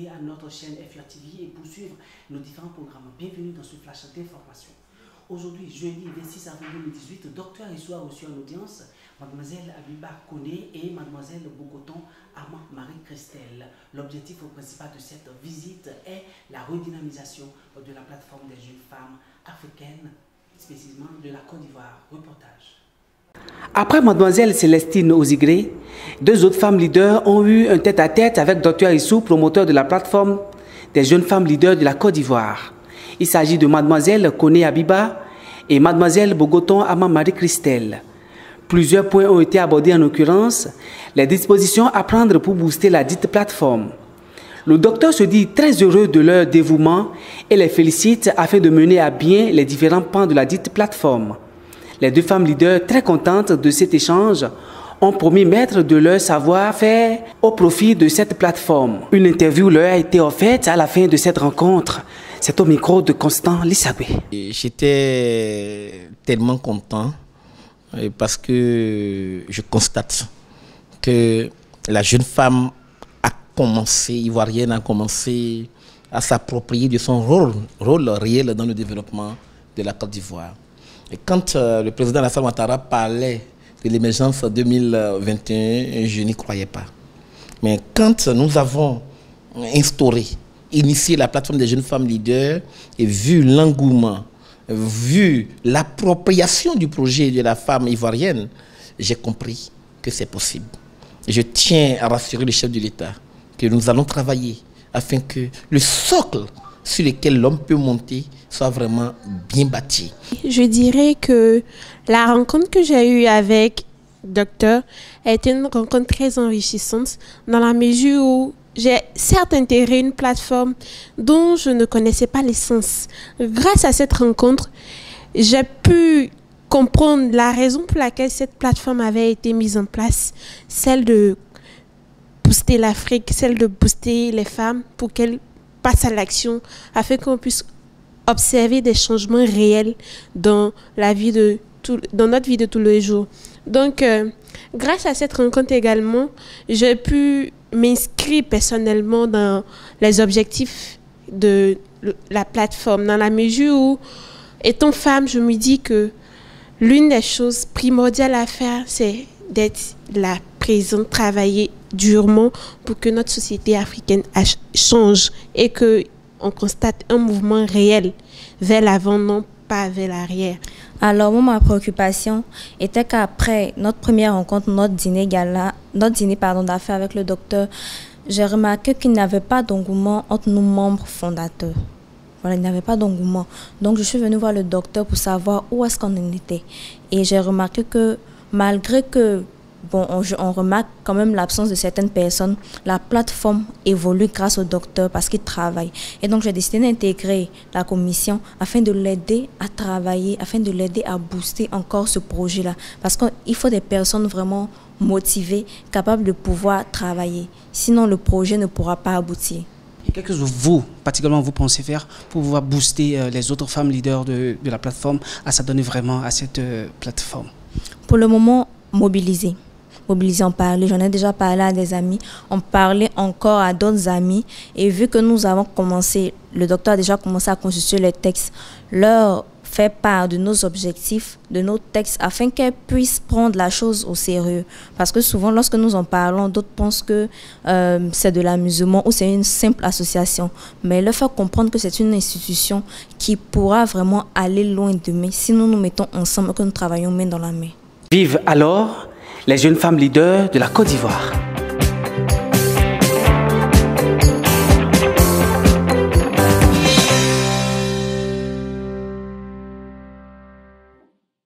à notre chaîne FR TV et poursuivre nos différents programmes. Bienvenue dans ce flash d'information. Aujourd'hui, jeudi 26 avril 2018, Dr Issou a reçu en audience Mademoiselle Abiba Koné et Mademoiselle Bogoton Ama Marie-Christelle. L'objectif principal de cette visite est la redynamisation de la plateforme des jeunes femmes africaines, spécifiquement de la Côte d'Ivoire. Reportage. Après Mademoiselle Célestine Ozigré, deux autres femmes leaders ont eu un tête-à-tête avec Dr Issou, promoteur de la plateforme des jeunes femmes leaders de la Côte d'Ivoire. Il s'agit de Mademoiselle Koné Abiba et Mademoiselle Bogoton Ama Marie-Christelle. Plusieurs points ont été abordés, en l'occurrence les dispositions à prendre pour booster la dite plateforme. Le docteur se dit très heureux de leur dévouement et les félicite afin de mener à bien les différents pans de la dite plateforme. Les deux femmes leaders, très contentes de cet échange, ont promis mettre de leur savoir-faire au profit de cette plateforme. Une interview leur a été offerte à la fin de cette rencontre. C'est au micro de Constant Lissabé. J'étais tellement content parce que je constate que la jeune femme ivoirienne a commencé à s'approprier de son rôle réel dans le développement de la Côte d'Ivoire. Et quand le président Alassane Ouattara parlait de l'émergence 2021, je n'y croyais pas. Mais quand nous avons initié la plateforme des jeunes femmes leaders et vu l'engouement, vu l'appropriation du projet de la femme ivoirienne, j'ai compris que c'est possible. Et je tiens à rassurer le chef de l'État que nous allons travailler afin que le socle sur lequel l'homme peut monter soit vraiment bien bâti. Je dirais que la rencontre que j'ai eue avec Docteur a été une rencontre très enrichissante dans la mesure où j'ai certes intégré une plateforme dont je ne connaissais pas l'essence. Grâce à cette rencontre, j'ai pu comprendre la raison pour laquelle cette plateforme avait été mise en place, celle de booster l'Afrique, celle de booster les femmes pour qu'elles passent à l'action afin qu'on puisse observer des changements réels dans notre vie de tous les jours. Donc, grâce à cette rencontre également, j'ai pu m'inscrire personnellement dans les objectifs de la plateforme, dans la mesure où, étant femme, je me dis que l'une des choses primordiales à faire, c'est d'être la présente, travailler durement pour que notre société africaine change et qu'on constate un mouvement réel vers l'avant, non pas vers l'arrière. Alors, moi, ma préoccupation était qu'après notre première rencontre, notre dîner d'affaires avec le docteur, j'ai remarqué qu'il n'y avait pas d'engouement entre nos membres fondateurs. Voilà, il n'y avait pas d'engouement. Donc, je suis venue voir le docteur pour savoir où est-ce qu'on en était. Et j'ai remarqué que malgré que on remarque quand même l'absence de certaines personnes, la plateforme évolue grâce au docteur parce qu'il travaille. Et donc, j'ai décidé d'intégrer la commission afin de l'aider à travailler, afin de l'aider à booster encore ce projet-là. Parce qu'il faut des personnes vraiment motivées, capables de pouvoir travailler. Sinon, le projet ne pourra pas aboutir. Qu'est-ce que vous, particulièrement, vous pensez faire pour pouvoir booster les autres femmes leaders de la plateforme à s'adonner vraiment à cette plateforme? Pour le moment, mobiliser, en parler. J'en ai déjà parlé à des amis, en parler encore à d'autres amis. Et vu que nous avons commencé, le docteur a déjà commencé à constituer les textes, leur faire part de nos objectifs, de nos textes, afin qu'elles puissent prendre la chose au sérieux. Parce que souvent, lorsque nous en parlons, d'autres pensent que c'est de l'amusement ou c'est une simple association. Mais leur faire comprendre que c'est une institution qui pourra vraiment aller loin demain si nous nous mettons ensemble et que nous travaillons main dans la main. Vive alors les jeunes femmes leaders de la Côte d'Ivoire.